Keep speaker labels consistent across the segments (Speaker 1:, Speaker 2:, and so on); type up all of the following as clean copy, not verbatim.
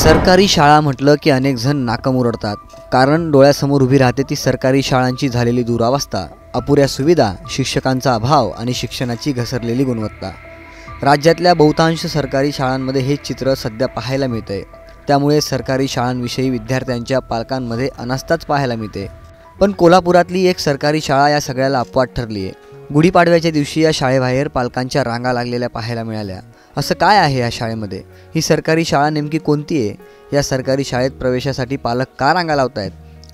Speaker 1: सरकारी शाळा म्हटलं की अनेक जण नाकं मुरडतात, कारण डोळ्यासमोर उभी राहते ती सरकारी शाळांची झालेली दुरावस्था, अपुऱ्या सुविधा, शिक्षकांचा अभाव आणि शिक्षणाची घसरलेली गुणवत्ता। राज्यातल्या बहुतांश सरकारी शाळांमध्ये हे चित्र सध्या पाहायला मिळते। त्यामुळे सरकारी शाळांविषयी विद्यार्थ्यांच्या पालकांमध्ये अनास्थाच पाहायला मिळते। पण कोल्हापुरातली एक सरकारी शाळा या सगळ्याला अपवाद ठरली आहे। गुढीपाडव्याच्या दिवशी या शाळेबाहेर पालकांच्या रांगा लागलेल्या पाहायला मिळाल्या। असं काय आहे या शाळेमध्ये? ही सरकारी शाळा नेमकी कोणती आहे? या सरकारी शाळेत प्रवेशासाठी पालक का रांगा लावत आहेत?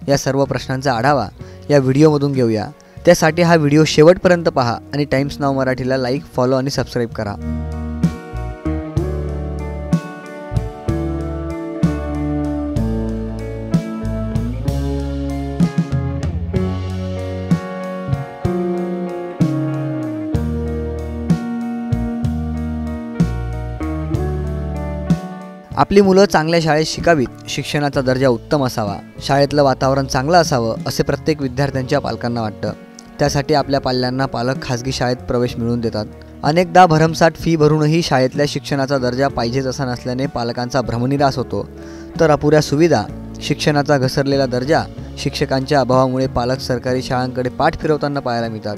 Speaker 1: या सर्व प्रश्नांचा आढावा या व्हिडिओमधून घेऊया। त्यासाठी हा व्हिडिओ शेवटपर्यंत पहा आणि टाइम्स नाव मराठीला लाईक, फॉलो आणि सबस्क्राईब करा। आपली मुलं चांगल्या शाळेत शिकावीत, शिक्षणाचा दर्जा उत्तम असावा, शाळेतलं वातावरण चांगलं असावं असे प्रत्येक विद्यार्थ्यांच्या पालकांना वाटतं। त्यासाठी आपल्या पाल्यांना पालक खाजगी शाळेत प्रवेश मिळवून देतात। अनेकदा भरमसाठ फी भरूनही शाळेतल्या शिक्षणाचा दर्जा पाहिजे तसा नसल्याने पालकांचा भ्रमनिरास होतो। तर अपुऱ्या सुविधा, शिक्षणाचा घसरलेला दर्जा, शिक्षकांच्या अभावामुळे पालक सरकारी शाळांकडे पाठ फिरवताना पाहायला मिळतात।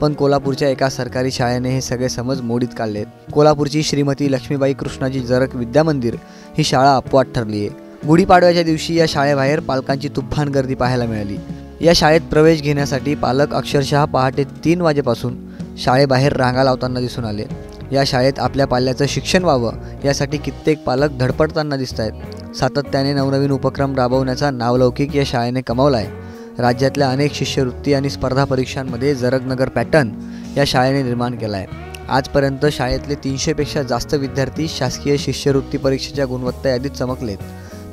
Speaker 1: पण कोल्हापूरच्या एका सरकारी शाळेने हे सगळे समज मोडीत काढलेत। कोल्हापूरची श्रीमती लक्ष्मीबाई कृष्णाजी जरग विद्यामंदिर ही शाळा अपवाद ठरली आहे। गुढीपाडव्याच्या दिवशी या शाळेबाहेर पालकांची तुफान गर्दी पाहायला मिळाली। या शाळेत प्रवेश घेण्यासाठी पालक अक्षरशः पहाटे 3 वाजेपासून शाळेबाहेर रांगा लावताना दिसून आले। या शाळेत आपल्या पाल्याचं शिक्षण व्हावं यासाठी कित्येक पालक धडपडताना दिसत आहेत। सातत्याने नवनवीन उपक्रम राबवण्याचा नावलौकिक या शाळेने कमावला आहे। राज्यातल्या अनेक शिष्यवृत्ती आणि स्पर्धा परीक्षांमध्ये जरगनगर पॅटर्न या शाळेने निर्माण केला आहे। आजपर्यंत शाळेतले 300 पेक्षा जास्त विद्यार्थी शासकीय शिष्यवृत्ती परीक्षेच्या गुणवत्ता यादीत चमकलेत,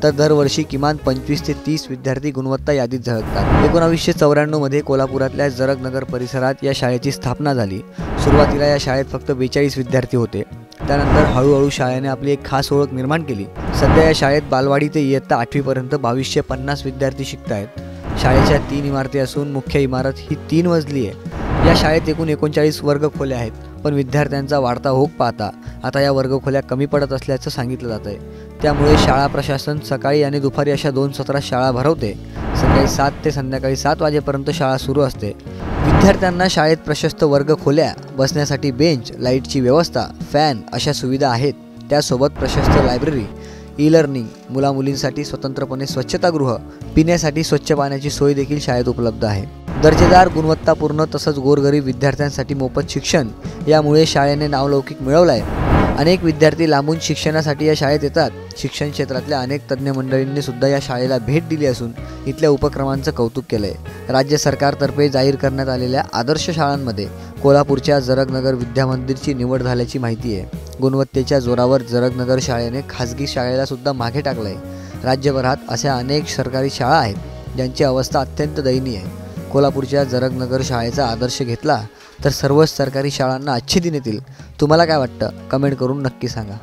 Speaker 1: तर दरवर्षी किमान 25 ते 30 विद्यार्थी गुणवत्ता यादीत झळकतात। 1994 मध्ये कोल्हापुरातल्या जरगनगर परिसरात या शाळेची स्थापना झाली। सुरुवातीला या शाळेत फक्त 42 विद्यार्थी होते। त्यानंतर हळूहळू शाळेने आपली एक खास ओळख निर्माण केली। सध्या या शाळेत बालवाडी ते इयत्ता 8वी पर्यंत 2250 विद्यार्थी शिकत आहेत। शाळेच्या 3 इमारती असून मुख्य इमारत ही 3 मजली आहे। या शाळेत एकूण 39 वर्गखोल्या आहेत, पण विद्यार्थ्यांचा वाढता ओघ पाहता आता या वर्गखोल्या कमी पडत असल्याचं सांगितलं जात आहे। त्यामुळे शाळा प्रशासन सकाळी आणि दुपारी अशा 2 सत्रात शाळा भरवते। सकाळी 7 ते संध्याकाळी 7 वाजेपर्यंत शाळा सुरू असते। विद्यार्थ्यांना शाळेत प्रशस्त वर्गखोल्या, बसण्यासाठी बेंच, लाईटची व्यवस्था, फॅन अशा सुविधा आहेत। त्यासोबत प्रशस्त लायब्ररी, ई लर्निंग, मुलामुलींसाठी स्वतंत्रपणे स्वच्छतागृह, पिण्यासाठी स्वच्छ पाण्याची सोय देखील शाळेत उपलब्ध आहे। दर्जेदार, गुणवत्तापूर्ण तसंच गोरगरीब विद्यार्थ्यांसाठी मोफत शिक्षण यामुळे शाळेने नावलौकिक मिळवला आहे। अनेक विद्यार्थी लांबून शिक्षणासाठी या शाळेत येतात। शिक्षण क्षेत्रातल्या अनेक तज्ज्ञ मंडळींनी सुद्धा या शाळेला भेट दिली असून इथल्या उपक्रमांचं कौतुक केलं आहे। राज्य सरकारतर्फे जाहीर करण्यात आलेल्या आदर्श शाळांमध्ये कोल्हापूरच्या जरगनगर विद्यामंदिरची निवड झाल्याची माहिती आहे। गुणवत्तेच्या जोरावर जरगनगर शाळेने खाजगी शाळेला सुद्धा मागे टाकलं आहे। राज्यभरात अशा अनेक सरकारी शाळा आहेत ज्यांची अवस्था अत्यंत दयनीय आहे। कोल्हापूरच्या जरगनगर शाळेचा आदर्श घेतला तर सर्वच सरकारी शाळांना अच्छे दिन येतील। तुम्हाला काय वाटतं? कमेंट करून नक्की सांगा।